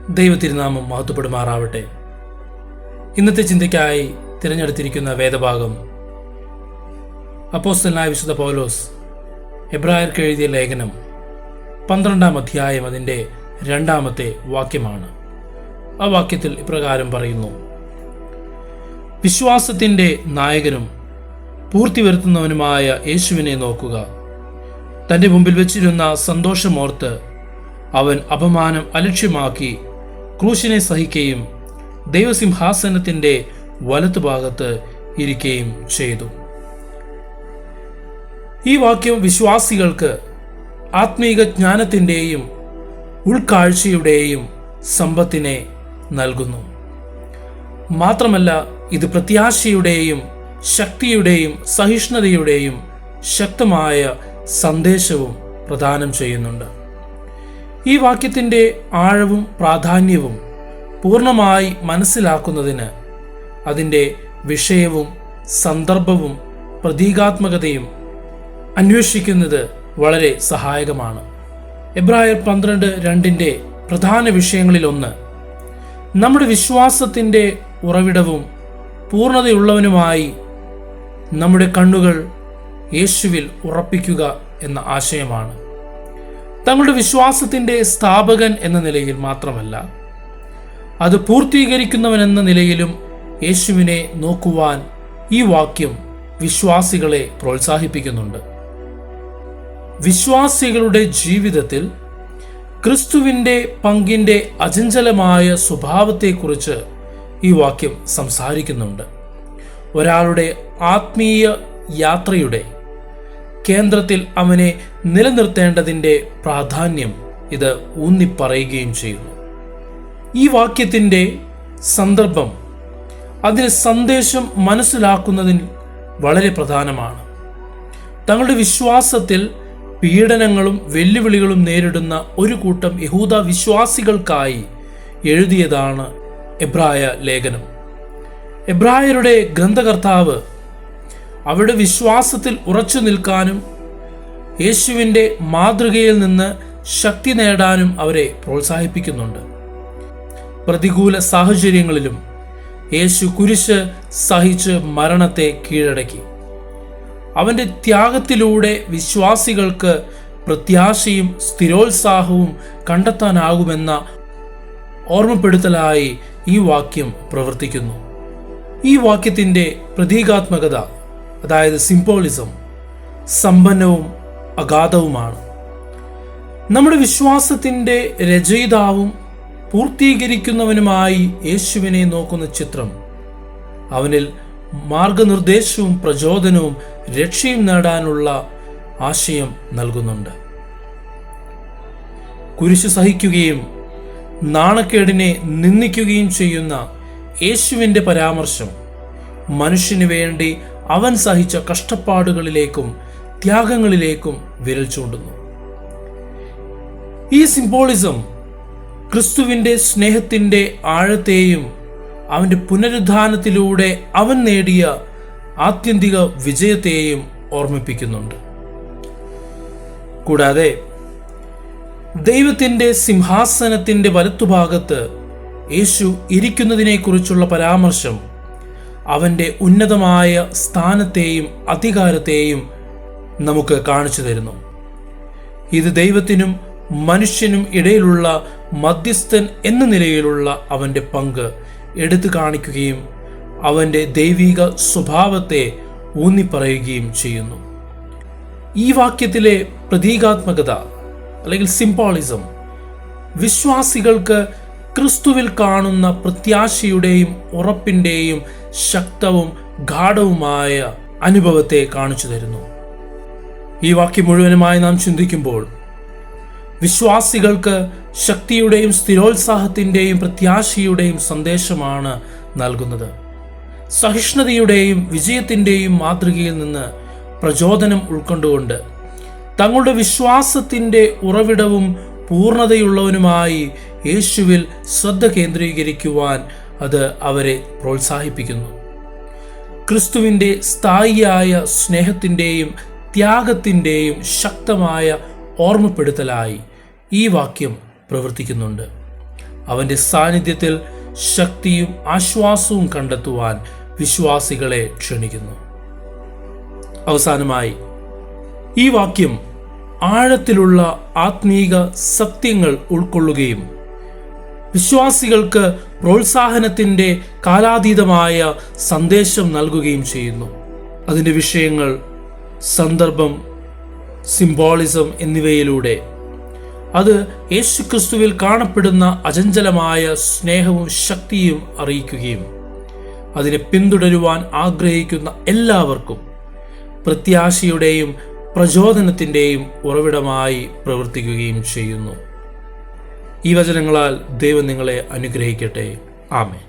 ദൈവത്തിരുനാമം മഹത്വപ്പെടുമാറാവട്ടെ. ഇന്നത്തെ ചിന്തയ്ക്കായി തിരഞ്ഞെടുത്തിരിക്കുന്ന വേദഭാഗം അപ്പോസ്തലനായ വിശുദ്ധ പൗലോസ് എബ്രായർക്ക് എഴുതിയ ലേഖനം 12-ാം അധ്യായം അതിൻ്റെ 2-ാമത്തെ വാക്യമാണ്. ആ വാക്യത്തിൽ ഇപ്രകാരം പറയുന്നു: വിശ്വാസത്തിൻ്റെ നായകനും പൂർത്തി വരുത്തുന്നവനുമായ യേശുവിനെ നോക്കുക. തൻ്റെ മുമ്പിൽ വെച്ചിരുന്ന സന്തോഷമോർത്ത് അവൻ അപമാനം അലക്ഷ്യമാക്കി ക്രൂശിനെ സഹിക്കുകയും ദൈവസിംഹാസനത്തിൻ്റെ വലത്തുഭാഗത്ത് ഇരിക്കുകയും ചെയ്തു. ഈ വാക്യം വിശ്വാസികൾക്ക് ആത്മീക ജ്ഞാനത്തിൻ്റെയും ഉൾക്കാഴ്ചയുടെയും സമ്പത്തിനെ നൽകുന്നു. മാത്രമല്ല, ഇത് പ്രത്യാശയുടെയും ശക്തിയുടെയും സഹിഷ്ണുതയുടെയും ശക്തമായ സന്ദേശവും പ്രദാനം ചെയ്യുന്നുണ്ട്. ഈ വാക്യത്തിൻ്റെ ആഴവും പ്രാധാന്യവും പൂർണ്ണമായി മനസ്സിലാക്കുന്നതിന് അതിൻ്റെ വിഷയവും സന്ദർഭവും പ്രതീകാത്മകതയും അന്വേഷിക്കുന്നത് വളരെ സഹായകമാണ്. എബ്രായർ 12:2 പ്രധാന വിഷയങ്ങളിലൊന്ന് നമ്മുടെ വിശ്വാസത്തിൻ്റെ ഉറവിടവും പൂർണ്ണതയുള്ളവനുമായി നമ്മുടെ കണ്ണുകൾ യേശുവിൽ ഉറപ്പിക്കുക എന്ന ആശയമാണ്. തങ്ങളുടെ വിശ്വാസത്തിൻ്റെ സ്ഥാപകൻ എന്ന നിലയിൽ മാത്രമല്ല, അത് പൂർത്തീകരിക്കുന്നവനെന്ന നിലയിലും യേശുവിനെ നോക്കുവാൻ ഈ വാക്യം വിശ്വാസികളെ പ്രോത്സാഹിപ്പിക്കുന്നുണ്ട്. വിശ്വാസികളുടെ ജീവിതത്തിൽ ക്രിസ്തുവിൻ്റെ പങ്കിൻ്റെ അചഞ്ചലമായ സ്വഭാവത്തെക്കുറിച്ച് ഈ വാക്യം സംസാരിക്കുന്നുണ്ട്. ഒരാളുടെ ആത്മീയ യാത്രയുടെ കേന്ദ്രത്തിൽ അവനെ നിലനിർത്തേണ്ടതിൻ്റെ പ്രാധാന്യം ഇത് ഊന്നിപ്പറയുകയും ചെയ്യുന്നു. ഈ വാക്യത്തിൻ്റെ സന്ദർഭം അതിന് സന്ദേശം മനസ്സിലാക്കുന്നതിന് വളരെ പ്രധാനമാണ്. തങ്ങളുടെ വിശ്വാസത്തിൽ പീഡനങ്ങളും വെല്ലുവിളികളും നേരിടുന്ന ഒരു കൂട്ടം യഹൂദ വിശ്വാസികൾക്കായി എഴുതിയതാണ് എബ്രായ ലേഖനം. എബ്രായരുടെ ഗ്രന്ഥകർത്താവ് അവരുടെ വിശ്വാസത്തിൽ ഉറച്ചു നിൽക്കാനും യേശുവിൻ്റെ മാതൃകയിൽ നിന്ന് ശക്തി നേടാനും അവരെ പ്രോത്സാഹിപ്പിക്കുന്നുണ്ട്. പ്രതികൂല സാഹചര്യങ്ങളിലും യേശു കുരിശ് സഹിച്ച് മരണത്തെ കീഴടക്കി. അവൻ്റെ ത്യാഗത്തിലൂടെ വിശ്വാസികൾക്ക് പ്രത്യാശയും സ്ഥിരോത്സാഹവും കണ്ടെത്താനാകുമെന്ന ഓർമ്മപ്പെടുത്തലായി ഈ വാക്യം പ്രവർത്തിക്കുന്നു. ഈ വാക്യത്തിൻ്റെ പ്രതീകാത്മകത, അതായത് സിംബോളിസം, സമ്പന്നവും അഗാധവുമാണ്. നമ്മുടെ വിശ്വാസത്തിൻ്റെ രചയിതാവും പൂർത്തീകരിക്കുന്നവനുമായി യേശുവിനെ നോക്കുന്ന ചിത്രം അവനിൽ മാർഗനിർദ്ദേശവും പ്രചോദനവും രക്ഷയും നേടാനുള്ള ആശയം നൽകുന്നുണ്ട്. കുരിശ് സഹിക്കുകയും നാണക്കേടിനെ നിന്ദിക്കുകയും ചെയ്യുന്ന യേശുവിൻ്റെ പരാമർശം മനുഷ്യന് വേണ്ടി അവൻ സഹിച്ച കഷ്ടപ്പാടുകളിലേക്കും ത്യാഗങ്ങളിലേക്കും വിരൽ ചൂണ്ടുന്നു. ഈ സിംബോളിസം ക്രിസ്തുവിൻ്റെ സ്നേഹത്തിൻ്റെ ആഴത്തെയും അവൻ്റെ പുനരുദ്ധാനത്തിലൂടെ അവൻ നേടിയ ആത്യന്തിക വിജയത്തെയും ഓർമ്മിപ്പിക്കുന്നുണ്ട്. കൂടാതെ ദൈവത്തിൻ്റെ സിംഹാസനത്തിൻ്റെ വലത്തുഭാഗത്ത് യേശു ഇരിക്കുന്നതിനെക്കുറിച്ചുള്ള പരാമർശം അവൻ്റെ ഉന്നതമായ സ്ഥാനത്തെയും അധികാരത്തെയും നമുക്ക് കാണിച്ചു തരുന്നു. ഇത് ദൈവത്തിനും മനുഷ്യനും ഇടയിലുള്ള മധ്യസ്ഥൻ എന്ന നിലയിലുള്ള അവൻ്റെ പങ്ക് എടുത്തു കാണിക്കുകയും അവൻ്റെ ദൈവിക സ്വഭാവത്തെ ഊന്നിപ്പറയുകയും ചെയ്യുന്നു. ഈ വാക്യത്തിലെ പ്രതീകാത്മകത അല്ലെങ്കിൽ സിംബോളിസം വിശ്വാസികൾക്ക് ക്രിസ്തുവിൽ കാണുന്ന പ്രത്യാശയുടെയും ഉറപ്പിൻ്റെയും ശക്തവും ഗാഢവുമായ അനുഭവത്തെ കാണിച്ചു തരുന്നു. ഈ വാക്യം മുഴുവനുമായി നാം ചിന്തിക്കുമ്പോൾ വിശ്വാസികൾക്ക് ശക്തിയുടെയും സ്ഥിരോത്സാഹത്തിൻ്റെയും പ്രത്യാശയുടെയും സന്ദേശമാണ് നൽകുന്നത്. സഹിഷ്ണുതയുടെയും വിജയത്തിൻ്റെയും മാതൃകയിൽ നിന്ന് പ്രചോദനം ഉൾക്കൊണ്ടുകൊണ്ട് തങ്ങളുടെ വിശ്വാസത്തിൻ്റെ ഉറവിടവും പൂർണ്ണതയുള്ളവനുമായി യേശുവിൽ ശ്രദ്ധ കേന്ദ്രീകരിക്കുവാൻ അത് അവരെ പ്രോത്സാഹിപ്പിക്കുന്നു. ക്രിസ്തുവിൻ്റെ സ്ഥായിയായ സ്നേഹത്തിൻ്റെയും ത്യാഗത്തിൻ്റെയും ശക്തമായ ഓർമ്മപ്പെടുത്തലായി ഈ വാക്യം പ്രവർത്തിക്കുന്നുണ്ട്. അവൻ്റെ സാന്നിധ്യത്തിൽ ശക്തിയും ആശ്വാസവും കണ്ടെത്തുവാൻ വിശ്വാസികളെ ക്ഷണിക്കുന്നു. അവസാനമായി ഈ വാക്യം ആഴത്തിലുള്ള ആത്മീക സത്യങ്ങൾ ഉൾക്കൊള്ളുകയും വിശ്വാസികൾക്ക് പ്രോത്സാഹനത്തിൻ്റെ കാലാതീതമായ സന്ദേശം നൽകുകയും ചെയ്യുന്നു. അതിൻ്റെ വിഷയങ്ങൾ, സന്ദർഭം, സിംബോളിസം എന്നിവയിലൂടെ അത് യേശുക്രിസ്തുവിൽ കാണപ്പെടുന്ന അചഞ്ചലമായ സ്നേഹവും ശക്തിയും അറിയിക്കുകയും അതിനെ പിന്തുടരുവാൻ ആഗ്രഹിക്കുന്ന എല്ലാവർക്കും പ്രത്യാശയുടെയും പ്രചോദനത്തിൻ്റെയും ഉറവിടമായി പ്രവർത്തിക്കുകയും ചെയ്യുന്നു. ഈ വചനങ്ങളാൽ ദൈവം നിങ്ങളെ അനുഗ്രഹിക്കട്ടെ. ആമേൻ.